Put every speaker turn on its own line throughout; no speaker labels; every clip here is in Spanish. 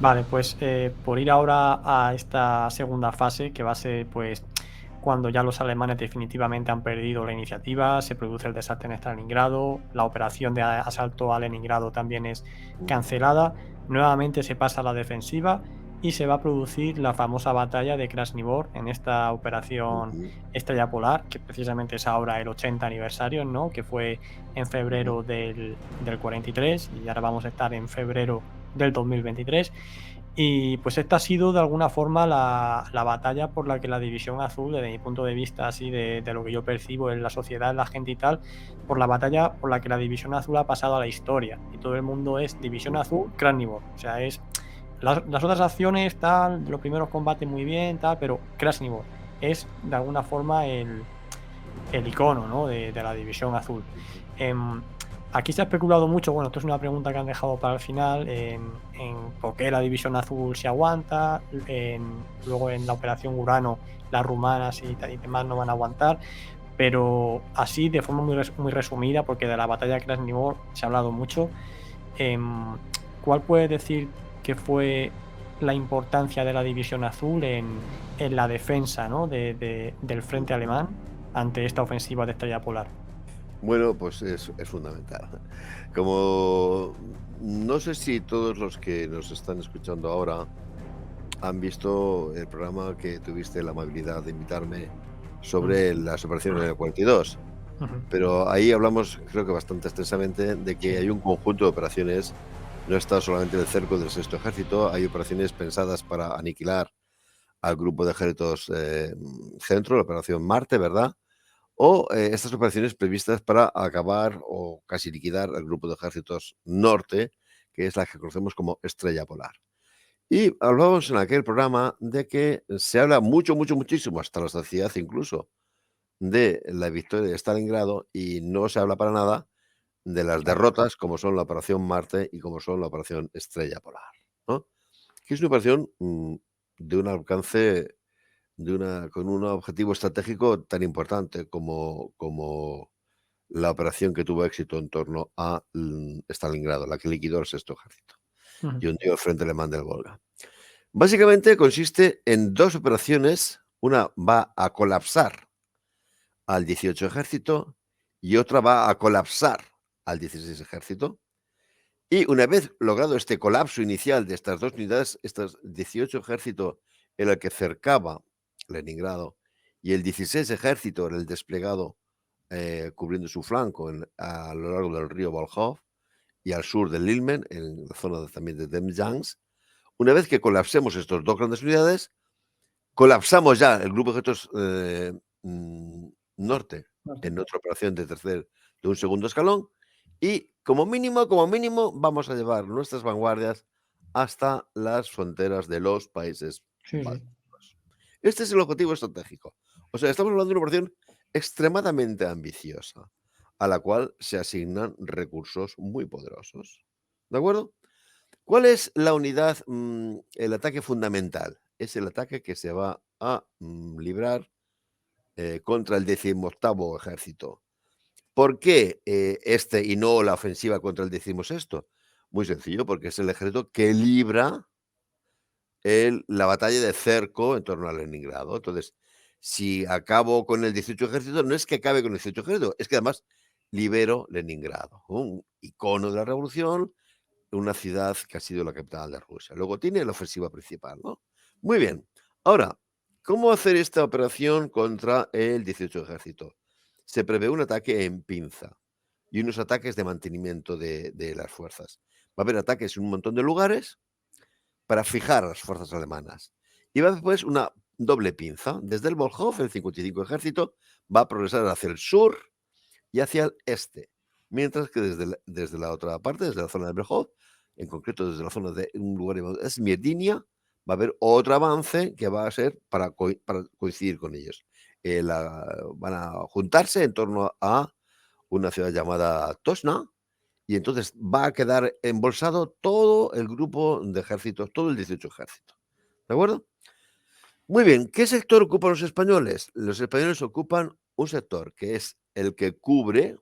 Vale, pues por ir ahora a esta segunda fase, que va a ser pues cuando ya los alemanes definitivamente han perdido la iniciativa, se produce el desastre en Stalingrado, la operación de asalto a Leningrado también es cancelada, nuevamente se pasa a la defensiva y se va a producir la famosa batalla de Krasnivor en esta operación
Ujú,
Estrella Polar, que precisamente es ahora el 80 aniversario, ¿no? Que fue en
ujú.
febrero del 43 y ahora vamos a estar en febrero del 2023. Y pues esta ha sido de alguna forma la batalla por la que la División Azul, desde mi punto de vista, así de lo que yo percibo en la sociedad, en la gente y tal, por la batalla por la que la División Azul ha pasado a la historia. Y todo el mundo es División Azul, Krasnivor. O sea, es las otras acciones, tal, los primeros combates muy bien, tal, pero Krasnivor es de alguna forma el icono, ¿no? De la División Azul. Em, Aquí se ha especulado mucho, bueno, esto es una pregunta que han dejado para el final, en por qué la División Azul se aguanta, luego en la Operación Urano las rumanas y demás no van a aguantar, pero así de forma muy resumida, porque de la batalla de Krasnivor se ha hablado mucho, em, ¿cuál puedes decir que fue la importancia de la División Azul en la defensa, ¿no? Del frente alemán ante esta ofensiva de Estrella Polar?
Bueno, pues es fundamental. Como no sé si todos los que nos están escuchando ahora han visto el programa que tuviste la amabilidad de invitarme
Mm,
sobre las operaciones del 42,
ujú.
pero ahí hablamos, creo que bastante extensamente, de que
Sí,
hay un conjunto de operaciones, no está solamente el cerco del Sexto Ejército, hay operaciones pensadas para aniquilar al grupo de ejércitos centro, la Operación Marte, ¿verdad? O estas operaciones previstas para acabar o casi liquidar al grupo de ejércitos norte, que es la que conocemos como Estrella Polar. Y hablábamos en aquel programa de que se habla mucho, mucho, muchísimo, hasta la saciedad incluso, de la victoria de Stalingrado y no se habla para nada de las
claro.
derrotas como son la Operación Marte y como son la Operación Estrella Polar, ¿no? Que es una operación de un alcance, con un objetivo estratégico tan importante como la operación que tuvo éxito en torno a Stalingrado, la que liquidó el Sexto Ejército
Ujú.
y hundió el frente alemán del Volga. Básicamente consiste en 2 operaciones, una va a colapsar al 18 Ejército y otra va a colapsar al 16 Ejército. Y una vez logrado este colapso inicial de estas 2 unidades, estas 18 Ejército era el que cercaba Leningrado y el 16 Ejército era el desplegado, cubriendo su flanco a lo largo del río Volkhov y al sur del Ilmen, en la zona también de Demyansk. Una vez que colapsemos estos 2 grandes unidades, colapsamos ya el grupo de objetos, mm, norte
Norte.
en otra operación de un segundo escalón y como mínimo, vamos a llevar nuestras vanguardias hasta las fronteras de los países
Sí, sí.
bálticos. Este es el objetivo estratégico. O sea, estamos hablando de una operación extremadamente ambiciosa, a la cual se asignan recursos muy poderosos, ¿de acuerdo? ¿Cuál es la unidad, el ataque fundamental? Es el ataque que se va a librar contra el 18º ejército. ¿Por qué este y no la ofensiva contra el 16º? Muy sencillo, porque es el ejército que libra la batalla de cerco en torno a Leningrado. Entonces, si acabo con el 18 ejército, no es que acabe con el 18 ejército, es que además libero Leningrado, ¿no? Un icono de la revolución, una ciudad que ha sido la capital de Rusia. Luego tiene la ofensiva principal, ¿no? Muy bien. Ahora, ¿cómo hacer esta operación contra el 18 Ejército? Se prevé un ataque en pinza y unos ataques de mantenimiento de las fuerzas. Va a haber ataques en un montón de lugares para fijar a las fuerzas alemanas. Y va a haber pues una doble pinza. Desde el Volkhov, el 55 Ejército va a progresar hacia el sur y hacia el este. Mientras que desde la otra parte, desde la zona de Brejov, en concreto desde la zona de un lugar llamado Smirdinia, va a haber otro avance que va a ser para coincidir con ellos. Van a juntarse en torno a una ciudad llamada Tosna y entonces va a quedar embolsado todo el grupo de ejércitos, todo el 18 ejército. ¿De acuerdo? Muy bien, ¿qué sector ocupan los españoles? Los españoles ocupan un sector que es el que cubre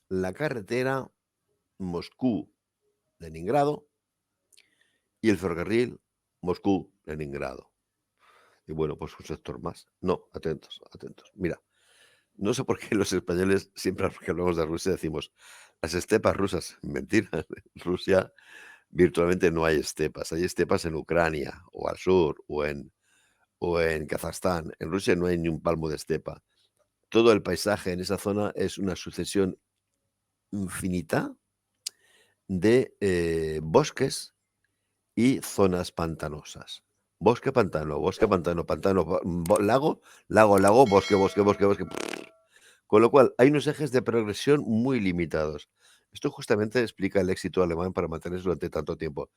la carretera Moscú-Leningrado y el ferrocarril Moscú-Leningrado. Y bueno, pues un sector más. No, atentos, atentos. Mira, no sé por qué los españoles, siempre que hablamos de Rusia, decimos las estepas rusas. Mentira. En Rusia virtualmente no hay estepas. Hay estepas en Ucrania, o al sur, o en Kazajstán. En Rusia no hay ni un palmo de estepa. Todo el paisaje en esa zona es una sucesión infinita de bosques y zonas pantanosas. Bosque, pantano, pantano, lago, lago, lago, bosque, bosque, bosque, bosque. Con lo cual, hay unos ejes de progresión muy limitados. Esto justamente explica el éxito alemán para mantenerse durante tanto tiempo.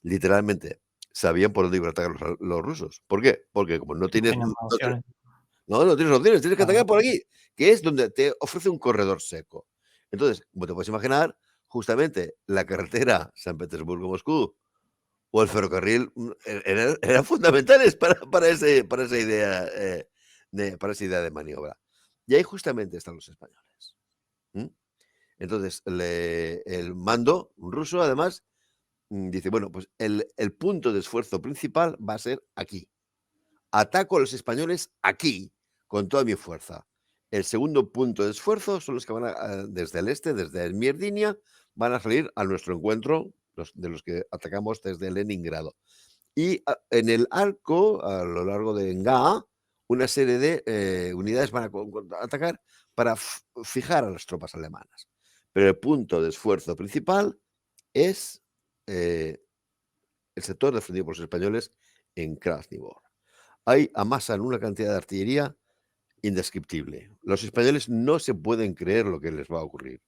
Literalmente, sabían por dónde iban a atacar los rusos. ¿Por qué? Porque como no
No
tienes,
tienen más opciones.
no tienes opciones, tienes que
Claro.
atacar por aquí, que es donde te ofrece un corredor seco. Entonces, como te puedes imaginar, justamente la carretera San Petersburgo-Moscú o el ferrocarril eran fundamentales para esa idea de maniobra. Y ahí justamente están los españoles. ¿Mm? Entonces, el mando ruso, además, dice, bueno, pues el punto de esfuerzo principal va a ser aquí. Ataco a los españoles aquí, con toda mi fuerza. El segundo punto de esfuerzo son los que van desde el este, desde el Mierdinia, van a salir a nuestro encuentro, de los que atacamos desde Leningrado. Y en el arco, a lo largo de Enga, una serie de unidades van a atacar para fijar a las tropas alemanas. Pero el punto de esfuerzo principal es el sector defendido por los españoles en Krasnivor. Ahí amasan una cantidad de artillería indescriptible. Los españoles no se pueden creer lo que les va a ocurrir.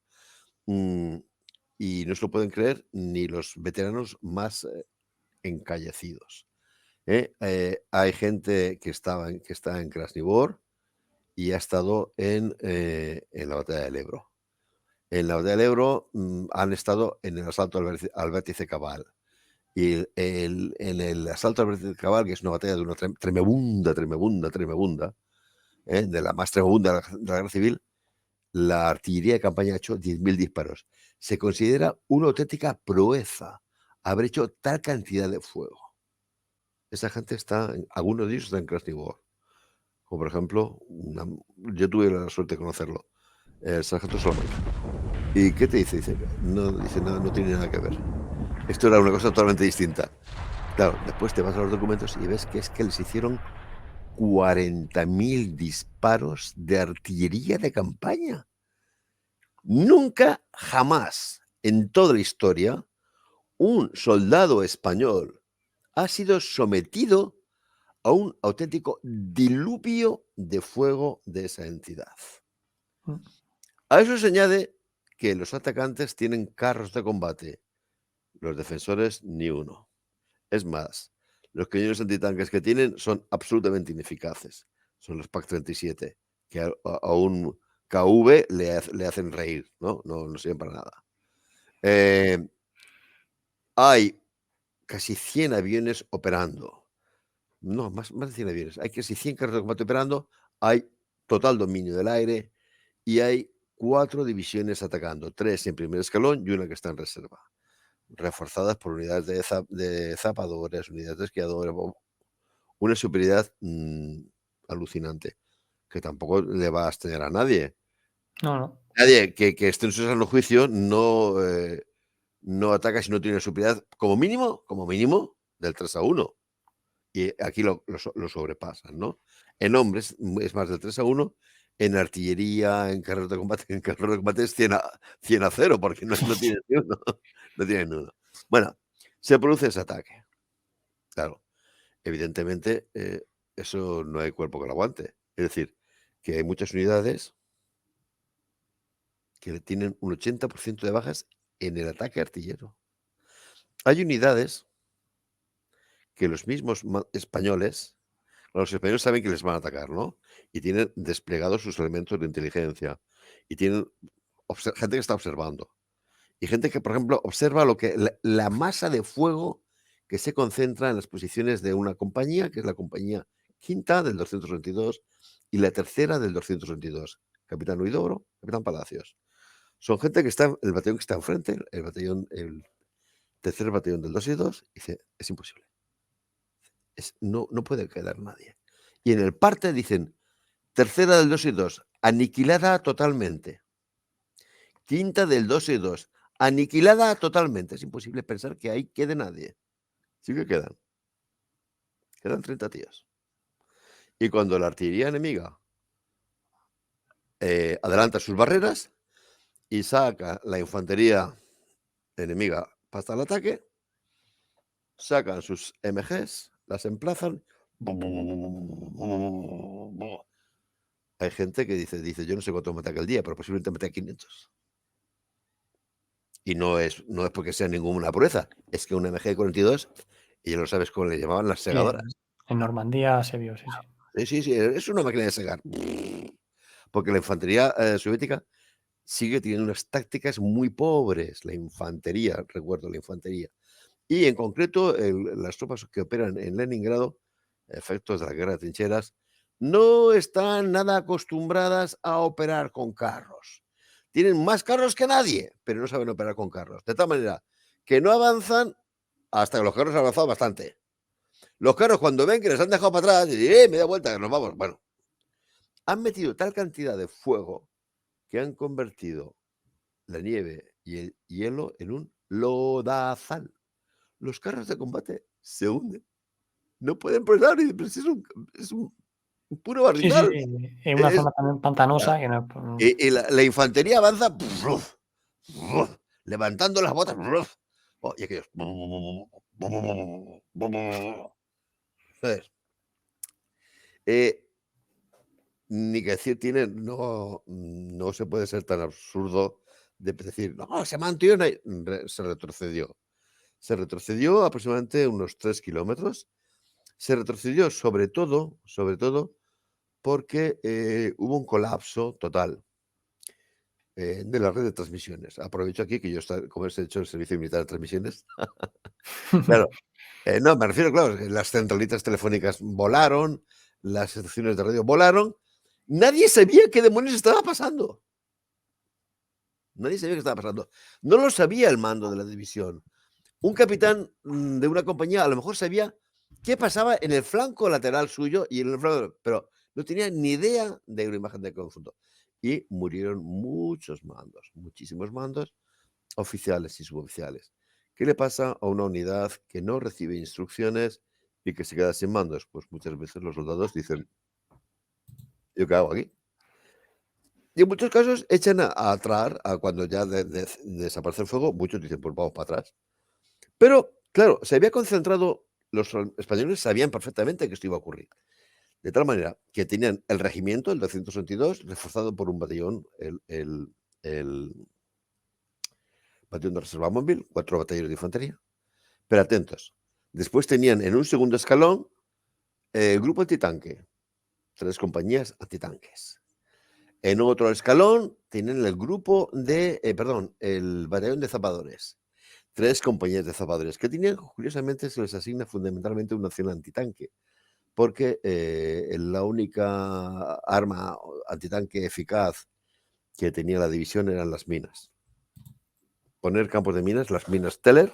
Y no se lo pueden creer ni los veteranos más encallecidos. Hay gente que está en Krasnivor y ha estado en la batalla del Ebro. En la batalla del Ebro han estado en el asalto al vértice Cabal. Y en el asalto al vértice Cabal, que es una batalla de una tremebunda, de la más tremebunda de la guerra civil, la artillería de campaña ha hecho 10.000 disparos. Se considera una auténtica proeza haber hecho tal cantidad de fuego. Esa gente algunos de ellos están en Krasnivor. Como por ejemplo, yo tuve la suerte de conocerlo, el sargento Salamanca. ¿Y qué te dice? Dice, no tiene nada que ver. Esto era una cosa totalmente distinta. Claro, después te vas a los documentos y ves que es que les hicieron 40.000 disparos de artillería de campaña. Nunca, jamás, en toda la historia, un soldado español ha sido sometido a un auténtico diluvio de fuego de esa entidad. A eso se añade que los atacantes tienen carros de combate, los defensores ni uno. Es más, los cañones antitanques que tienen son absolutamente ineficaces. Son los PaK-37, que a un KV le hacen reír, no sirven para nada. Hay casi 100 aviones operando. No, más de 100 aviones. Hay casi 100 carros de combate operando. Hay total dominio del aire y hay 4 divisiones atacando, 3 en primer escalón y una que está en reserva, reforzadas por unidades de zapadores, unidades de esquiadores, una superioridad alucinante, que tampoco le va a extrañar a nadie.
No.
Nadie que esté en su sano juicio no ataca si no tiene superioridad, como mínimo, del 3-1. Y aquí lo sobrepasan, ¿no? En hombres es más del 3-1, en artillería, en carros de combate, es 100-0, porque no tienen ni uno. No tienen ni uno. Bueno, se produce ese ataque. Claro, evidentemente, eso no hay cuerpo que lo aguante. Es decir, que hay muchas unidades que tienen un 80% de bajas en el ataque artillero. Hay unidades que los mismos españoles, los españoles saben que les van a atacar, ¿no? Y tienen desplegados sus elementos de inteligencia. Y tienen gente que está observando. Y gente que, por ejemplo, observa la masa de fuego que se concentra en las posiciones de una compañía, que es la compañía quinta del 222 y la tercera del 222. Capitán Huidobro, Capitán Palacios. Son gente que está, el batallón que está enfrente, el batallón, el tercer batallón del 2 y 2, dice, es imposible. No puede quedar nadie. Y en el parte dicen, tercera del 2 y 2, aniquilada totalmente. Quinta del 2 y 2, aniquilada totalmente. Es imposible pensar que ahí quede nadie. Sí que quedan. Quedan 30 tíos. Y cuando la artillería enemiga adelanta sus barreras y saca la infantería enemiga para el ataque, sacan sus MGs, las emplazan. Hay gente que dice, yo no sé cuánto mata aquel día, pero posiblemente mate 500. Y no es porque sea ninguna pureza, es que una MG-42, y ya lo sabes cómo le llamaban las
Sí,
segadoras.
en Normandía se vio, sí.
Sí, es una máquina de segar. Porque la infantería soviética sigue teniendo unas tácticas muy pobres, la infantería, recuerdo, la infantería. Y en concreto, las tropas que operan en Leningrado, efectos de la guerra de trincheras, no están nada acostumbradas a operar con carros. Tienen más carros que nadie, pero no saben operar con carros. De tal manera que no avanzan hasta que los carros han avanzado bastante. Los carros, cuando ven que les han dejado para atrás, dicen, me da vuelta, que nos vamos. Bueno, han metido tal cantidad de fuego que han convertido la nieve y el hielo en un lodazal. Los carros de combate se hunden. No pueden progresar, es un puro
Sí, sí,
barrizal.
en una
Es,
zona también pantanosa que no
y la infantería avanza levantando las botas y aquellos. ¿Sabes? Ni que decir tiene, no se puede ser tan absurdo de decir, no, se mantiene ahí. Se retrocedió. Se retrocedió aproximadamente unos 3 kilómetros. Se retrocedió sobre todo porque hubo un colapso total de la red de transmisiones. Aprovecho aquí que yo, como he hecho el servicio militar de transmisiones, claro, no, me refiero, claro, que las centralitas telefónicas volaron, las estaciones de radio volaron, nadie sabía qué demonios estaba pasando. Nadie sabía qué estaba pasando. No lo sabía el mando de la división. Un capitán de una compañía a lo mejor sabía qué pasaba en el flanco lateral suyo y en el flanco, pero no tenía ni idea de una imagen de conjunto. Y murieron muchos mandos, muchísimos mandos, oficiales y suboficiales. ¿Qué le pasa a una unidad que no recibe instrucciones y que se queda sin mandos? Pues muchas veces los soldados dicen, ¿yo qué hago aquí? Y en muchos casos echan a traer, a cuando ya desaparece el fuego, muchos dicen, pues vamos para atrás. Pero, claro, se había concentrado, los españoles sabían perfectamente que esto iba a ocurrir. De tal manera que tenían el regimiento, el 222, reforzado por un batallón, el batallón de reserva móvil, 4 batallones de infantería. Pero atentos, después tenían en un segundo escalón el grupo antitanque, 3 compañías antitanques. En otro escalón tienen el grupo de, el batallón de zapadores. 3 compañías de zapadores que tenían, curiosamente, se les asigna fundamentalmente una acción antitanque, porque la única arma antitanque eficaz que tenía la división eran las minas. Poner campos de minas, las minas Teller,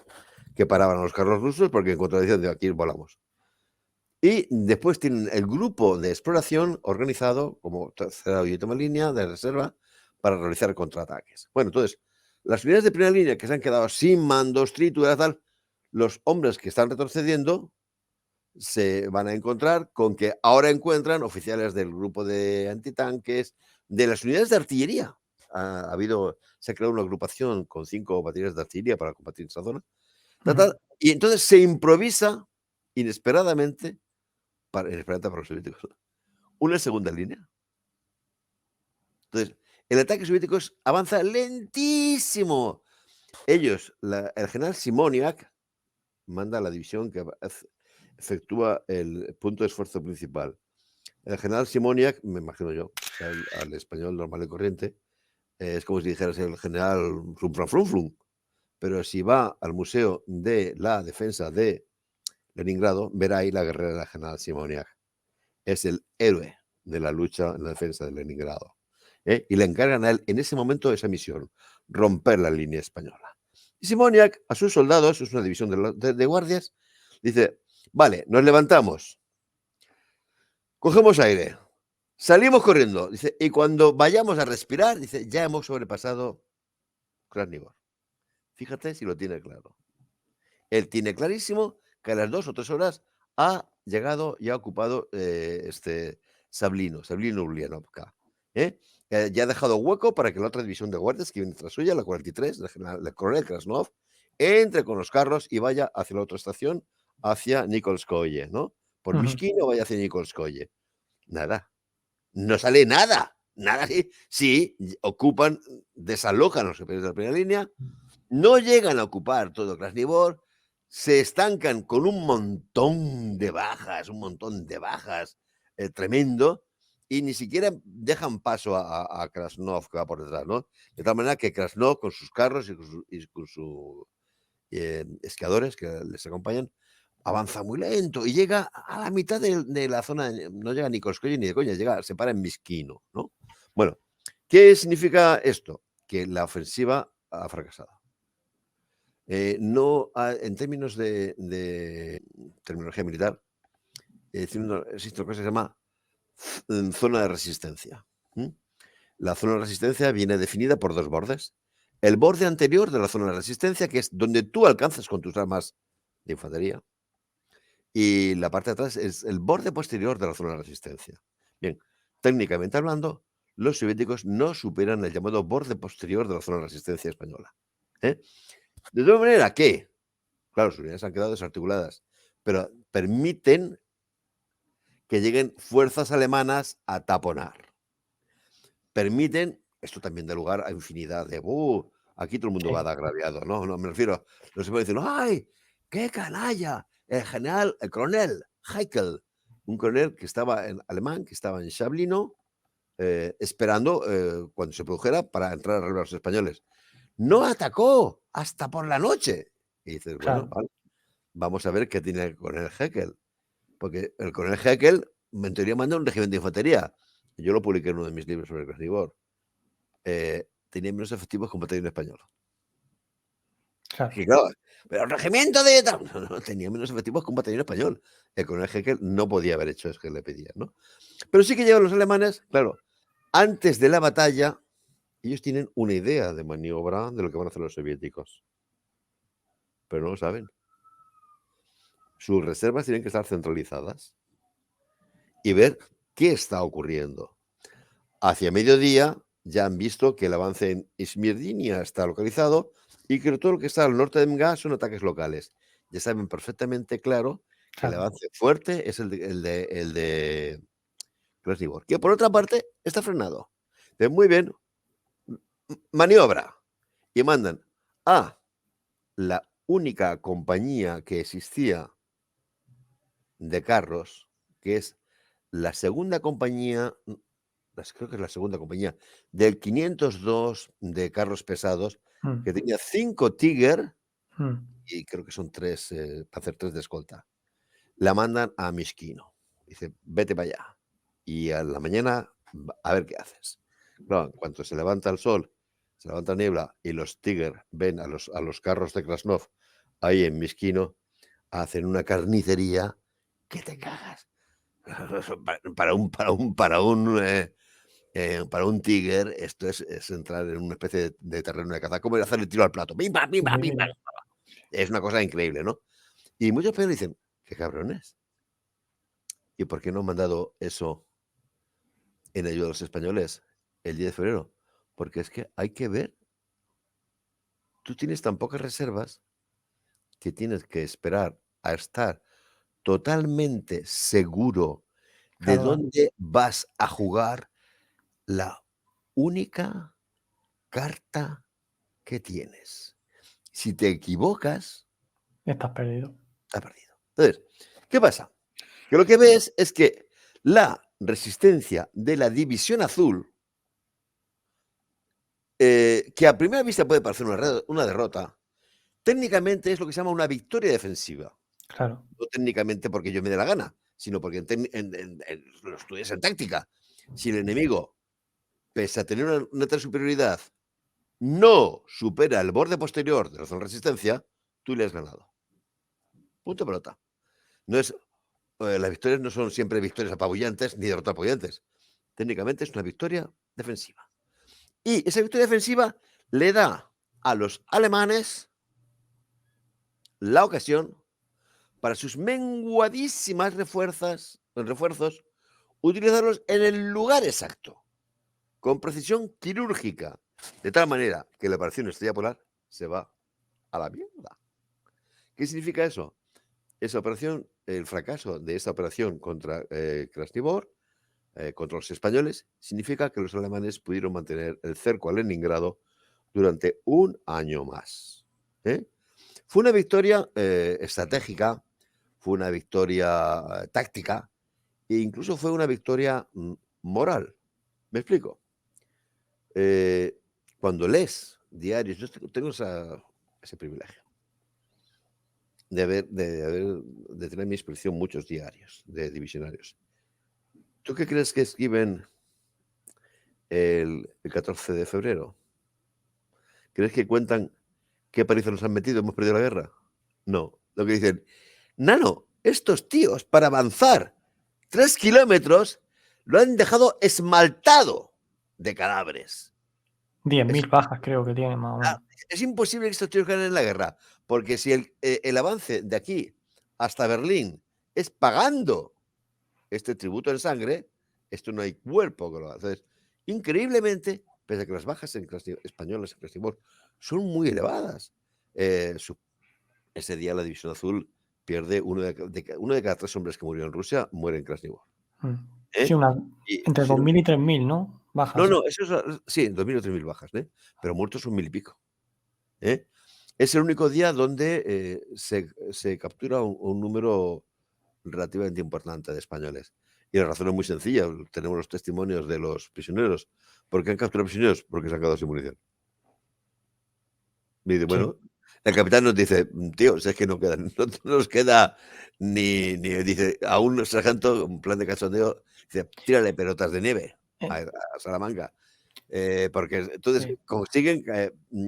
que paraban a los carros rusos, porque en cuanto decían de aquí volamos. Y después tienen el grupo de exploración organizado como tercera y última línea de reserva para realizar contraataques. Bueno, entonces, las unidades de primera línea que se han quedado sin mandos, trituradas, tal, los hombres que están retrocediendo se van a encontrar con que ahora encuentran oficiales del grupo de antitanques, de las unidades de artillería. Se ha creado una agrupación con 5 baterías de artillería para combatir esa zona. Y entonces se improvisa inesperadamente para los soviéticos una segunda línea. Entonces, el ataque soviético avanza lentísimo. Ellos, el general Simoniak, manda a la división que efectúa el punto de esfuerzo principal. El general Simoniak, me imagino yo, al español normal y corriente, es como si dijeras el general Flum. Pero si va al Museo de la Defensa de Leningrado, verá ahí la guerrera del general Simoniak. Es el héroe de la lucha en la defensa de Leningrado. Y le encargan a él en ese momento esa misión, romper la línea española. Y Simoniak a sus soldados, es una división de guardias, dice, vale, nos levantamos, cogemos aire, salimos corriendo, dice, y cuando vayamos a respirar, dice, ya hemos sobrepasado Krasnivor. Fíjate si lo tiene claro. Él tiene clarísimo que a las 2 o 3 horas ha llegado y ha ocupado Sablino Ulyanovka. Ya ha dejado hueco para que la otra división de guardias que viene tras suya, la 43, el coronel Krasnov, entre con los carros y vaya hacia la otra estación, hacia Nikolskoye, ¿no? Por Mishkino vaya hacia Nikolskoye. Nada. No sale nada. Nada. Sí, ocupan, desalojan a los superiores de la primera línea, no llegan a ocupar todo Krasnivor, se estancan con un montón de bajas, tremendo, y ni siquiera dejan paso a Krasnov, que va por detrás, ¿no? De tal manera que Krasnov, con sus carros y con sus esquiadores que les acompañan, avanza muy lento y llega a la mitad de la zona, no llega ni Kolskoye ni de coña, se para en Miskino, ¿no? Bueno, ¿qué significa esto? Que la ofensiva ha fracasado. No, en términos de terminología militar, existe una cosa que se llama zona de resistencia. La zona de resistencia viene definida por 2 bordes. El borde anterior de la zona de resistencia, que es donde tú alcanzas con tus armas de infantería, y la parte de atrás es el borde posterior de la zona de resistencia. Bien, técnicamente hablando, los soviéticos no superan el llamado borde posterior de la zona de resistencia española. De tal manera que, claro, sus unidades han quedado desarticuladas, pero permiten que lleguen fuerzas alemanas a taponar. Permiten, esto también da lugar a infinidad de, aquí todo el mundo va a dar agraviado, ¿no? No me refiero, no se puede decir, ¡ay, qué canalla! El coronel Heikel, un coronel que estaba en alemán, que estaba en Shablino, esperando cuando se produjera para entrar a arreglar a los españoles. No atacó hasta por la noche. Y dices, bueno, vale, vamos a ver qué tiene el coronel Heikel. Porque el coronel Heikel, en teoría, manda un regimiento de infantería. Yo lo publiqué en uno de mis libros sobre Krasnivor. Tenía menos efectivos que un batallón español.
Claro.
Y claro, pero el regimiento de... No, tenía menos efectivos que un batallón español. El coronel Heikel no podía haber hecho eso que le pedían, ¿no? Pero sí que llevan los alemanes, claro, antes de la batalla, ellos tienen una idea de maniobra de lo que van a hacer los soviéticos. Pero no lo saben. Sus reservas tienen que estar centralizadas y ver qué está ocurriendo. Hacia mediodía ya han visto que el avance en Ismirdinia está localizado y que todo lo que está al norte de Mga son ataques locales. Ya saben perfectamente claro que el avance fuerte es el de Krasnivor, que por otra parte está frenado. Muy bien, maniobra. Y mandan a la única compañía que existía de carros, que es la segunda compañía, creo que es la segunda compañía, del 502 de carros pesados, que tenía 5 Tiger, y creo que son 3, para hacer 3 de escolta. La mandan a Mishkino. Dice, vete para allá. Y a la mañana, a ver qué haces. Claro, en cuanto se levanta el sol, se levanta niebla, y los Tiger ven a los carros de Krasnov ahí en Mishkino, hacen una carnicería que te cagas. Para un Tiger, esto es entrar en una especie de terreno de caza, como hacer el tiro al plato. ¡Bim, bam, bim, bam, bim, bam! Es una cosa increíble, ¿no? Y muchos peores dicen, qué cabrones. ¿Y por qué no han mandado eso en ayuda a los españoles el 10 de febrero? Porque es que hay que ver. Tú tienes tan pocas reservas que tienes que esperar a estar totalmente seguro de dónde vas a jugar la única carta que tienes. Si te equivocas,
Estás perdido.
estás perdido. Entonces, ¿qué pasa? Que lo que ves es que la resistencia de la División Azul, que a primera vista puede parecer una derrota, técnicamente es lo que se llama una victoria defensiva.
Claro.
No técnicamente porque yo me dé la gana, sino porque lo estudias en táctica. Si el enemigo, pese a tener una tal superioridad, no supera el borde posterior de la zona de resistencia, tú le has ganado. Punto pelota. No es, las victorias no son siempre victorias apabullantes ni derrotas apabullantes. Técnicamente es una victoria defensiva. Y esa victoria defensiva le da a los alemanes la ocasión para sus menguadísimas refuerzos, utilizarlos en el lugar exacto, con precisión quirúrgica, de tal manera que la operación Estrella Polar se va a la mierda. ¿Qué significa eso? Esa operación, el fracaso de esta operación contra Krasnivor, contra los españoles, significa que los alemanes pudieron mantener el cerco a Leningrado durante un año más. Fue una victoria estratégica, fue una victoria táctica e incluso fue una victoria moral. ¿Me explico? Cuando lees diarios, yo tengo ese privilegio de tener a mi disposición muchos diarios de divisionarios. ¿Tú qué crees que escriben el 14 de febrero? ¿Crees que cuentan qué paliza nos han metido? ¿Hemos perdido la guerra? No. Lo que dicen, Nano, estos tíos para avanzar 3 kilómetros lo han dejado esmaltado de cadáveres.
10.000 bajas creo que tiene más o menos.
Es imposible que estos tíos ganen la guerra, porque si el avance de aquí hasta Berlín es pagando este tributo en sangre, esto no hay cuerpo que lo haga. Entonces, increíblemente, pese a que las bajas españolas en Krasnivor son muy elevadas, ese día la División Azul pierde uno de cada 3 hombres que murió en Rusia muere en Krasnivor.
Sí, entre 2.000 y 3.000, ¿no? Bajas.
No, eso es, sí, 2.000 o 3.000 bajas, pero muertos son 1.000 y pico. Es el único día donde se captura un número relativamente importante de españoles. Y la razón es muy sencilla. Tenemos los testimonios de los prisioneros. ¿Por qué han capturado prisioneros? Porque se han quedado sin munición. Y dice, bueno, el capitán nos dice, tío, si es que no nos queda ni, dice, a un sargento, un plan de cachondeo, dice, tírale pelotas de nieve a Salamanca. Porque entonces consiguen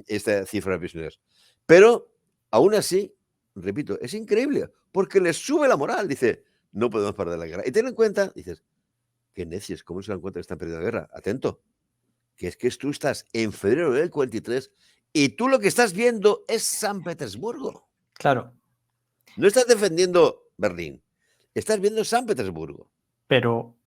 esta cifra de prisioneros. Pero, aún así, repito, es increíble, porque les sube la moral. Dice, no podemos perder la guerra. Y ten en cuenta, dices, qué necios, ¿cómo se dan cuenta que están perdiendo la guerra? Atento, que es que tú estás en febrero del 43 y tú lo que estás viendo es San Petersburgo.
Claro.
No estás defendiendo Berlín, estás viendo San Petersburgo.
Pero